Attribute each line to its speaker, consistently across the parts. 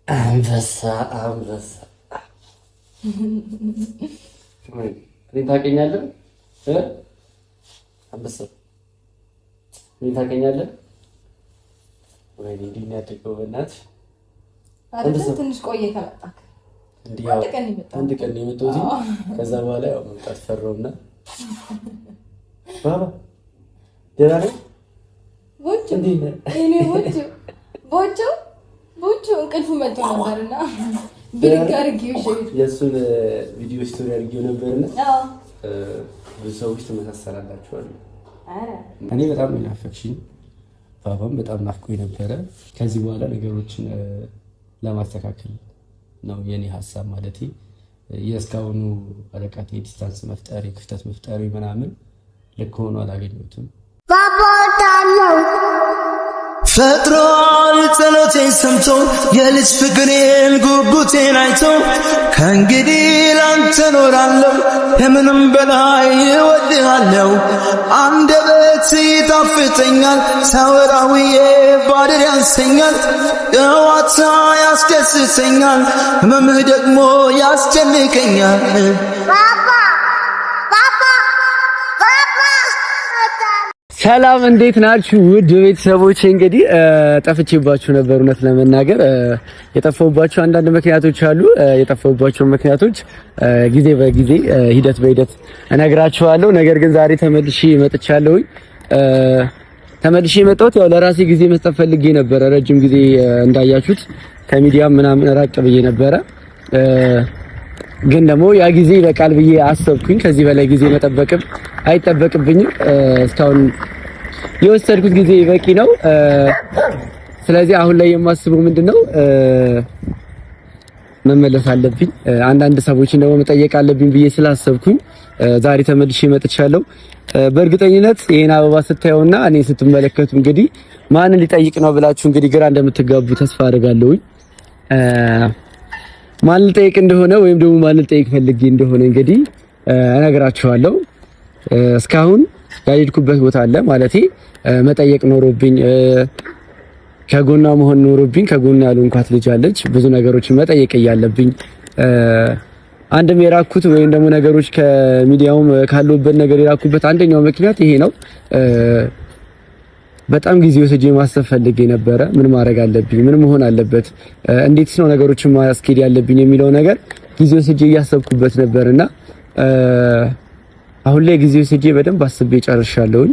Speaker 1: አንበሳ ምን ታውቀኛለህ? አንበሳ ምን ታውቀኛለህ? ወይ እንዴ ያደገው በእናትህ
Speaker 2: አይደል? ትንሽ ቆየ ከመጣክ አንድ ቀን
Speaker 1: የመጣሁት ከዛ በኋላ ያው መምጣት ፈራውና ባባ ደህና ነህ?
Speaker 2: ቦቹ እኔ ቦቹ እንቅልፍ መጥቶ ነበርና ብድግ አድርጌው
Speaker 1: የእሱን ቪዲዮ ስቶሪ አድርጌው ነበርና ብዙ ሰዎች ተመሳሰላላችሁ አሉ። እኔ በጣም ናፈቅሽኝ፣ ባባም በጣም ናፍቆኝ ነበረ። ከዚህ በኋላ ነገሮችን ለማስተካከል ነው የኔ ሀሳብ ማለቴ የእስካሁኑ አለቃቴ ዲስታንስ መፍጠሪ ክፍተት መፍጠሪ ምናምን ልክ ሆኖ አላገኘሁትም።
Speaker 3: ባባታለው ፈጥሯል ጸሎቴን ሰምቶ የልጅ ፍቅሬን ጉጉቴን አይቶ ከእንግዲህ ላንተ ኖራለሁ ከምንም በላይ እወድሃለሁ። አንደበት ይጣፍጠኛል ሳወራውዬ ባድር ያንሰኛል። ጨዋታ ያስደስተኛል ህመምህ ደግሞ ያስጨንቀኛል።
Speaker 1: ሰላም እንዴት ናችሁ ውድ ቤተሰቦች? እንግዲህ ጠፍቼባችሁ ነበር። እውነት ለመናገር የጠፋሁባችሁ አንዳንድ ምክንያቶች አሉ። የጠፋሁባቸው ምክንያቶች ጊዜ በጊዜ ሂደት በሂደት እነግራችኋለሁ። ነገር ግን ዛሬ ተመልሼ መጥቻለሁ። ተመልሼ የመጣሁት ያው ለራሴ ጊዜ መስጠት ፈልጌ ነበረ። ረጅም ጊዜ እንዳያችሁት ከሚዲያም ምናምን ራቅ ብዬ ነበረ። ግን ደግሞ ያ ጊዜ ይበቃል ብዬ አሰብኩኝ። ከዚህ በላይ ጊዜ መጠበቅም አይጠበቅብኝም። እስካሁን የወሰድኩት ጊዜ በቂ ነው። ስለዚህ አሁን ላይ የማስበው ምንድነው መመለስ አለብኝ፣ አንዳንድ ሰዎችን ደግሞ መጠየቅ አለብኝ ብዬ ስላሰብኩኝ ዛሬ ተመልሼ መጥቻለሁ። በእርግጠኝነት ይሄን አበባ ስታዩና እኔ ስትመለከቱ እንግዲህ ማንን ሊጠይቅ ነው ብላችሁ እንግዲህ ግራ እንደምትጋቡ ተስፋ አደርጋለሁኝ። ማን ልጠይቅ እንደሆነ ወይም ደግሞ ማን ልጠይቅ ፈልጌ እንደሆነ እንግዲህ እነግራችኋለሁ። እስካሁን ያልሄድኩበት ቦታ አለ ማለቴ መጠየቅ ኖሮብኝ ከጎኗ መሆን ኖሮብኝ ከጎኗ ያልሆንኳት ልጅ አለች። ብዙ ነገሮችን መጠየቅ እያለብኝ አንድም የራኩት ወይም ደግሞ ነገሮች ከሚዲያውም ካለውበት ነገር የራኩበት አንደኛው ምክንያት ይሄ ነው። በጣም ጊዜ ወስጄ ማሰብ ፈልጌ ነበረ። ምን ማድረግ አለብኝ፣ ምን መሆን አለበት፣ እንዴትስ ነው ነገሮችን ማስኬድ ያለብኝ የሚለው ነገር ጊዜ ወስጄ እያሰብኩበት ነበርና አሁን ላይ ጊዜ ወስጄ በደንብ አስቤ ጨርሻለሁኝ።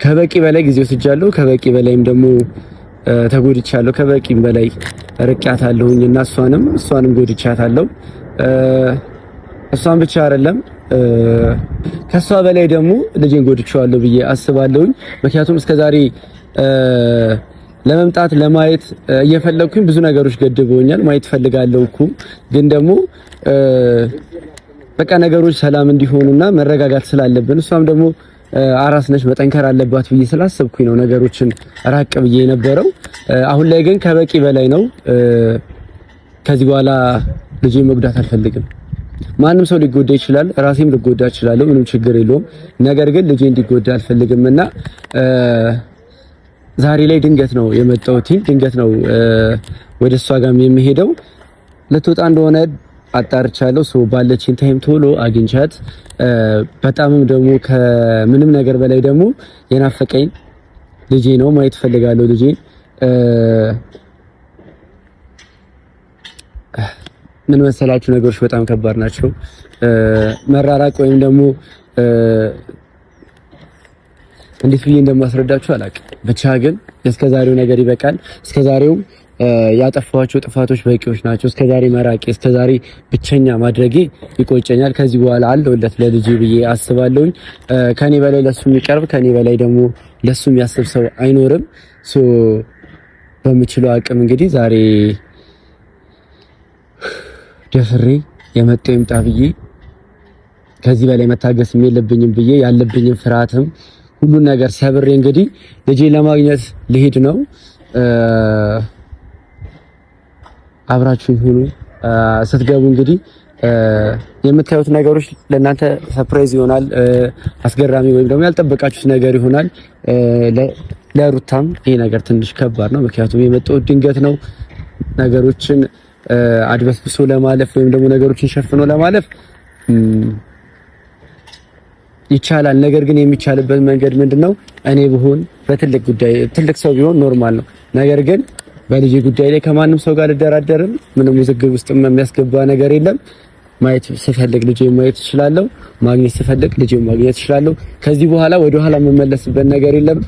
Speaker 1: ከበቂ በላይ ጊዜ ወስጃለሁ። ከበቂ በላይም ደግሞ ተጎድቻለሁ። ከበቂም በላይ ርቄያታለሁኝ እና እሷንም ጎድቻታለሁ። እሷን ብቻ አይደለም ከሷ በላይ ደግሞ ልጄን ጎድቼዋለሁ ብዬ አስባለሁኝ። ምክንያቱም እስከዛሬ ለመምጣት ለማየት እየፈለኩኝ ብዙ ነገሮች ገድበውኛል። ማየት ፈልጋለሁ እኮ ግን ደግሞ በቃ ነገሮች ሰላም እንዲሆኑና መረጋጋት ስላለብን እሷም ደግሞ አራስ ነች መጠንከር አለባት ብዬ ስላሰብኩኝ ነው ነገሮችን ራቅ ብዬ የነበረው። አሁን ላይ ግን ከበቂ በላይ ነው። ከዚህ በኋላ ልጄን መጉዳት አልፈልግም። ማንም ሰው ሊጎዳ ይችላል፣ ራሴም ልጎዳ እችላለሁ፣ ምንም ችግር የለውም። ነገር ግን ልጄ እንዲጎዳ አልፈልግምና ዛሬ ላይ ድንገት ነው የመጣሁት። ድንገት ነው ወደ እሷ ጋርም የሚሄደው። ልትወጣ እንደሆነ አጣርቻለሁ። ሰው ባለችኝ ታይም ቶሎ አግኝቻት በጣምም ደግሞ ከምንም ነገር በላይ ደግሞ የናፈቀኝ ልጄ ነው። ማየት ፈልጋለሁ ልጄ። ምን መሰላችሁ ነገሮች በጣም ከባድ ናቸው። መራራቅ ወይም ደግሞ እንዴት ብዬ እንደማስረዳችሁ አላውቅም። ብቻ ግን እስከዛሬው ነገር ይበቃል። እስከዛሬው ያጠፋኋቸው ጥፋቶች በቂዎች ናቸው። እስከዛሬ መራቄ፣ እስከዛሬ ብቸኛ ማድረጌ ይቆጨኛል። ከዚህ በኋላ አለውለት ለልጄ ብዬ አስባለሁኝ። ከኔ በላይ ለሱ የሚቀርብ ከኔ በላይ ደግሞ ለሱ የሚያስብ ሰው አይኖርም። በምችለው አቅም እንግዲህ ዛሬ ደፍሬ የመጣው ይምጣ ብዬ ከዚህ በላይ መታገስም የለብኝም ብዬ ያለብኝም ፍርሃትም ሁሉን ነገር ሰብሬ እንግዲህ ልጄ ለማግኘት ልሄድ ነው። አብራችሁ ሁኑ። ስትገቡ እንግዲህ የምታዩት ነገሮች ለእናንተ ሰርፕራይዝ ይሆናል። አስገራሚ ወይም ደግሞ ያልጠበቃችሁት ነገር ይሆናል። ለሩታም ይሄ ነገር ትንሽ ከባድ ነው። ምክንያቱም የመጣው ድንገት ነው። ነገሮችን አድበስብሶ ለማለፍ ወይም ደግሞ ነገሮችን ሸፍኖ ለማለፍ ይቻላል። ነገር ግን የሚቻልበት መንገድ ምንድነው? እኔ ብሆን በትልቅ ጉዳይ ትልቅ ሰው ቢሆን ኖርማል ነው። ነገር ግን በልጅ ጉዳይ ላይ ከማንም ሰው ጋር ልደራደርም። ምንም ውዝግብ ውስጥ የሚያስገባ ነገር የለም። ማየት ስፈልግ ልጄ ማየት እችላለሁ። ማግኘት ስፈልግ ልጄ ማግኘት እችላለሁ። ከዚህ በኋላ ወደ ኋላ የምመለስበት ነገር የለም።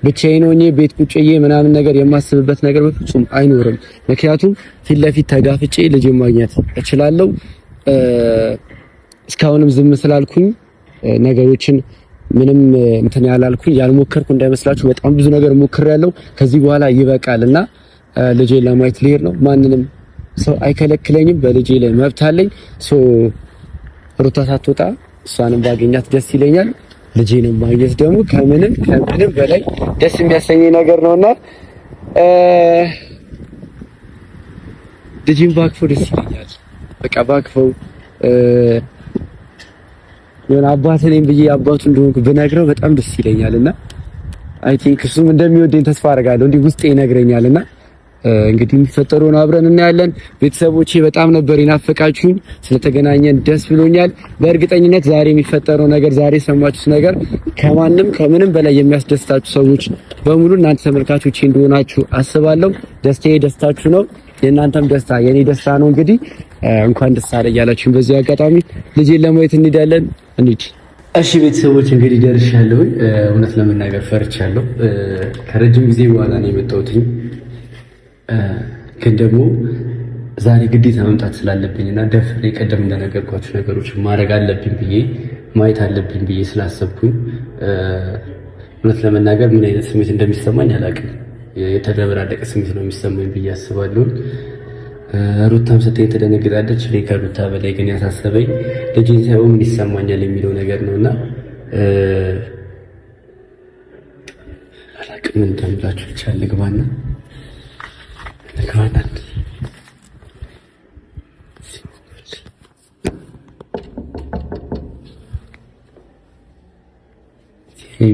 Speaker 1: ብቻዬን ሆኜ ቤት ቁጭዬ ምናምን ነገር የማስብበት ነገር በፍጹም አይኖርም። ምክንያቱም ፊት ለፊት ተጋፍጬ ልጄ ማግኘት እችላለሁ። እስካሁንም ዝም ስላልኩኝ ነገሮችን ምንም እንትን ያላልኩኝ ያልሞከርኩ እንዳይመስላችሁ በጣም ብዙ ነገር ሞክሬያለሁ። ከዚህ በኋላ ይበቃልና ልጄን ለማየት ልሄድ ነው። ማንንም ሰው አይከለክለኝም። በልጄ ላይ መብት አለኝ። ሩታ ሳትወጣ እሷንም ባገኛት ደስ ይለኛል። ልጄንም ማግኘት ደግሞ ከምንም በላይ ደስ የሚያሰኘኝ ነገር ነውና ልጄን ባክፈው ደስ ይለኛል። በቃ ባክፈው የሆነ አባት ነኝ ብዬ አባቱ እንደሆንኩ ብነግረው በጣም ደስ ይለኛልና አይ ቲንክ እሱም እንደሚወደኝ ተስፋ አደርጋለሁ። እንዲህ ውስጤ ይነግረኛልና እንግዲህ የሚፈጠረውን አብረን እናያለን። ቤተሰቦቼ በጣም ነበር የናፈቃችሁኝ። ስለተገናኘን ደስ ብሎኛል። በእርግጠኝነት ዛሬ የሚፈጠረው ነገር ዛሬ የሰማችሁት ነገር ከምንም በላይ የሚያስደስታችሁ ሰዎች በሙሉ እናንተ ተመልካቾቼ እንደሆናችሁ አስባለሁ። ደስታዬ ደስታችሁ ነው፣ የእናንተም ደስታ የኔ ደስታ ነው። እንግዲህ እንኳን ደስ አለ እያላችሁኝ በዚህ አጋጣሚ ልጄን ለማየት እንሄዳለን። እንሂድ። እሺ ቤተሰቦች እንግዲህ ደርሻለሁ። እውነት ለመናገር ፈርቻለሁ። ከረጅም ጊዜ በኋላ ነው የመጣሁት። ግን ደግሞ ዛሬ ግዴታ መምጣት ስላለብኝና ደፍሬ ቀደም እንደነገርኳችሁ ነገሮች ማድረግ አለብኝ ብዬ ማየት አለብኝ ብዬ ስላሰብኩኝ እውነት ለመናገር ምን አይነት ስሜት እንደሚሰማኝ አላውቅም። የተደበላለቀ ስሜት ነው የሚሰማኝ ብዬ አስባለሁ። ሩታም ስትይ ተደነግጣለች። እኔ ከሩታ በላይ ግን ያሳሰበኝ ልጄን ሳይሆን ምን ይሰማኛል የሚለው ነገር ነውና አላውቅም እንደምላችሁ ብቻ ልግባና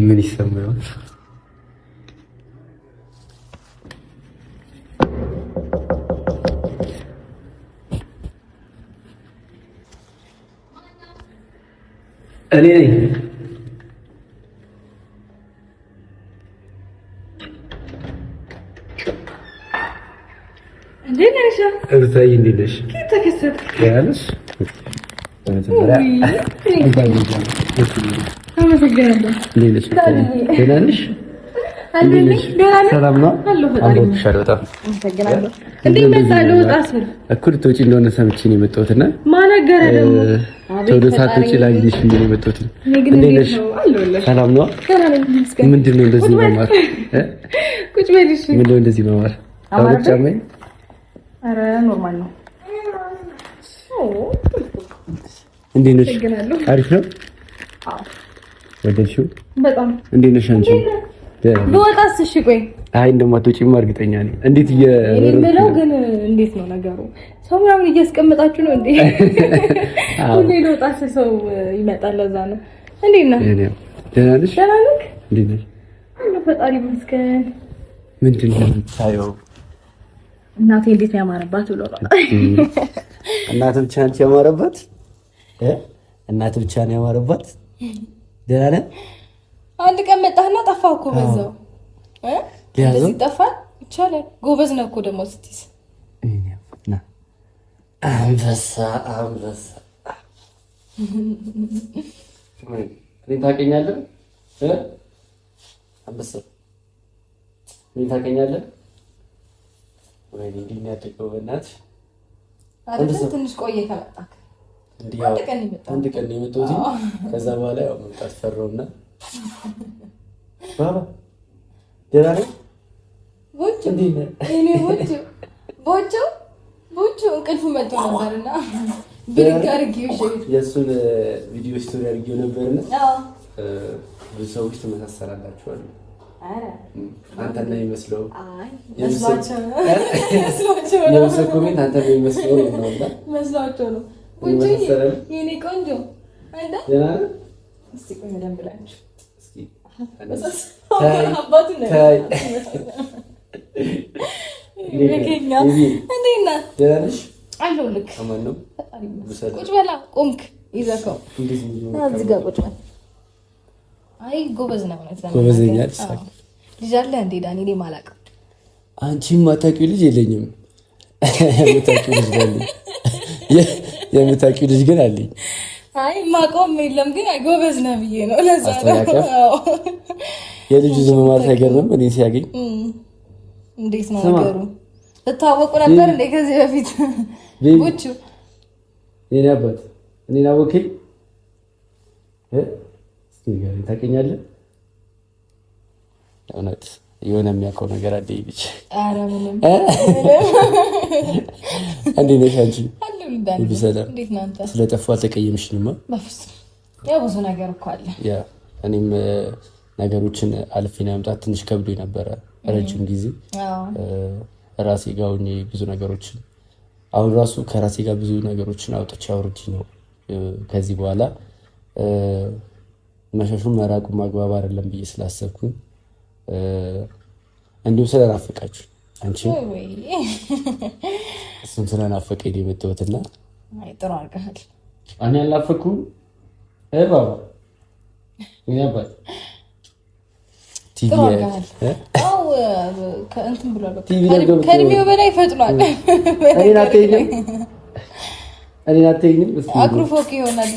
Speaker 1: ምን ይሰማኛል? እኔ ነኝ።
Speaker 2: እንዴት ነሽ?
Speaker 1: እርታይ እንዴት ነሽ?
Speaker 2: ተከሰተ
Speaker 1: ያለሽ ሰላም ነው? እኩል ትወጪ እንደሆነ ሰምቼ ነው የመጣሁት እና ማን ነገረ ደግሞ ቶሎ ሳትወጪ ላግኝሽ እንደ ነው የመጣሁት። እንዴት ነሽ? ሰላም ነው? ምንድን ነው እንደዚህ መማር? ቁጭ በልሽ። ምንድን ነው እንደዚህ መማር? አውርቻለሁ። ኧረ ኖርማል ነው። እንዴት ነሽ? አሪፍ ነው። አዎ ወደድሽው? በጣም እንዴት ነሽ አንቺ? በወጣስ? እሺ ቆይ አይ እንደማትወጪማ እርግጠኛ ነኝ። እንዴት የምለው ግን እንዴት ነው ነገሩ? ሰው ምናምን እያስቀመጣችሁ ነው እንዴ? ሁሌ ለወጣስ ሰው ይመጣል። ለዛ ነው። እንዴት ነው? ደህና ነሽ? ደህና ነሽ? እንዴት ነሽ? ፈጣሪ ይመስገን። ምንድን ነው የምታየው? እናቴ እንዴት ነው ያማረባት ብሎ ነው። እናት ብቻ አንቺ ያማረባት እናት ብቻ ነው ያማረባት። ደህና ነህ? አንድ ቀን መጣህና ጠፋህ እኮ በዛው እንደዚህ ጠፋህ። ይቻላል። ጎበዝ ነህ እኮ ደግሞ ስትይዝ። አንበሳ እኔን ታውቀኛለህ? አንበሳ እኔን ታውቀኛለህ? ወይኔ እንዲህ ነው ያደገው በእናትህ አይደል? ትንሽ ቆየህ ከመጣህ። አንድ ቀን ነው የመጣሁት። ከዛ በኋላ ያው መምጣት ፈራሁና ባባ ደህና ነህ? ቦቾ እንቅልፉ መጥቶ ነበርና ብድግ አድርጌው የእሱን ቪዲዮ ስቶሪ አድርጌው ነበርና ብዙ ሰዎች ተመሳሰላላችሁ አሉ። አንተ ነው የሚመስለው። የምስል ኮሜንት አንተ ነው የሚመስለው ነውና መስሏቸው ነው። የኔ ቆንጆ አይደል? እስቲ ቆይ ደም ብላችሁ እስቲ
Speaker 2: አባቱ ነው ይገኛ እንዴና
Speaker 1: ደህናሽ
Speaker 2: አለሁልህ
Speaker 1: አማን
Speaker 2: ቁጭ በላ ቆምክ ይዘከው እዚህ ጋር ቁጭ በል አይ ጎበዝ ነው ማለት ነው
Speaker 1: ጎበዝኛ
Speaker 2: ልጅ አለ እንዴ ዳኒ እኔ ማላውቀው
Speaker 1: አንቺም ማታውቂው ልጅ የለኝም የምታውቂው ልጅ ግን አለኝ
Speaker 2: አይ ማቆም የለም ግን ጎበዝ ነው ብዬ ነው ለዛ ነው
Speaker 1: የልጁ ዝም ማለት አይገርምም እኔ ሲያገኝ
Speaker 2: እንዴት ነው ነገሩ ተታወቁ ነበር እንዴ ከዚህ በፊት ቡቹ
Speaker 1: የኔ አባት እኔና ወኪል እስኪ ታውቂኛለህ እውነት የሆነ የሚያውቀው ነገር አለ ይልሽ
Speaker 2: ኧረ ምንም
Speaker 1: እንዴት ነሽ አንቺ
Speaker 2: ሁሉ ሰላም እንዴት ነው አንተ
Speaker 1: ስለጠፋ አልተቀየምሽኝማ
Speaker 2: በፍጹም ያው ብዙ ነገር እኮ አለ
Speaker 1: ያ እኔም ነገሮችን አልፌ ማምጣት ትንሽ ከብዶኝ ነበረ ረጅም ጊዜ ራሴ ጋር ሆኜ ብዙ ነገሮችን አሁን ራሱ ከራሴ ጋር ብዙ ነገሮችን አውጥቼ አውርጄ ነው ከዚህ በኋላ መሸሹም መራቁ ማግባብ አይደለም ብዬ ስላሰብኩኝ እንዲሁ ስለናፈቃችሁ አንቺ እሱም ስለናፈቀኝ የመጣሁትና
Speaker 2: አይ ጥሩ አድርገሃል
Speaker 1: እኔ ያላፈኩኝ ባባ እኔ አባት ቲቪ
Speaker 2: አው ከእንትን ብሏል ከእድሜው በላይ ፈጥኗል
Speaker 1: እኔ አትይኝም
Speaker 2: አኩርፎክ ይሆናል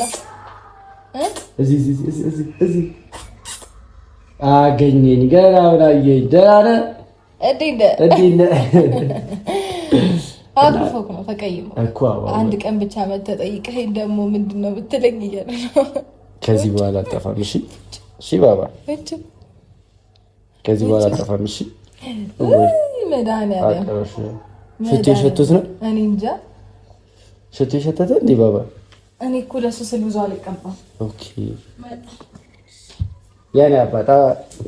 Speaker 1: እዚህ አገኘኝ ገና ወላየኝ ደህና ነህ እንዴ
Speaker 2: አኩርፎክ ነው ተቀይሞ እኮ አንድ ቀን ብቻ መተጠይቀኝ ደግሞ ምንድነው ብትለኝ እያለ ነው
Speaker 1: ከዚህ በኋላ አጠፋም እሺ እሺ ባባ ከዚህ በኋላ አጠፋም እሺ
Speaker 2: መድኃኒዓለም
Speaker 1: ሽቶ የሸቱት ነው
Speaker 2: እኔ እንጃ
Speaker 1: ሽቶ የሸተተ እንዴ ባባ
Speaker 2: እኔ እኮ ለሱ ስል ብዙ አልቀባም
Speaker 1: ኦኬ ያኔ አባታ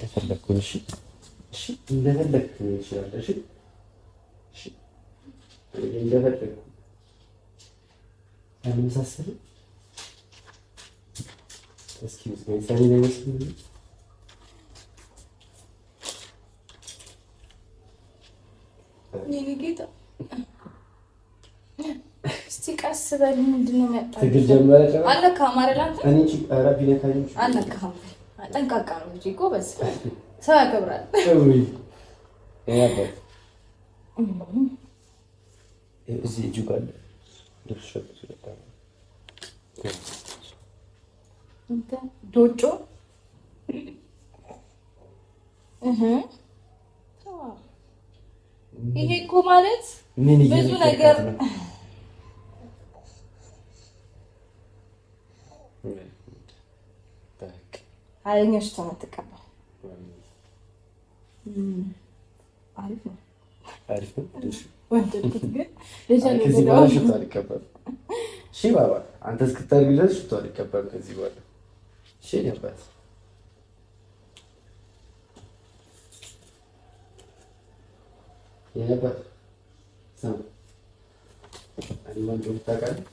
Speaker 1: የፈለኩኝ እሺ እሺ እንደፈለኩ ይችላል እሺ እሺ እንደፈለኩ አንመሳሰል እስኪ ስለዚህ ነው መስሎኝ
Speaker 2: የኔ ጌታ እስቲ ቀስ በል ምንድነው የሚያጣው
Speaker 1: ትግል ጀመረ
Speaker 2: አለካ ማረላንተ
Speaker 1: እኔ አራቢ ነካኝ
Speaker 2: አለካ ጠንቃቃ ነው እንጂ ጎበዝ ሰው ያከብራል
Speaker 1: ወይ ያባይ እዚህ ጁጋል ድርሻው ስለታ
Speaker 2: እንተ ዶጮ ይሄ እኮ ማለት ብዙ ነገር አይኛሽ ተመጥቀባ አሪፍ ነው ወንድኩት ግን
Speaker 1: ከዚህ በኋላ ሽቶ አልቀበል እሺ ባባ አንተ እስክታርግ ድረስ ሽቶ አልቀበል ከዚህ በኋላ እሺ ያባት ያባት ሰው አንድ ወንድ ታውቃለህ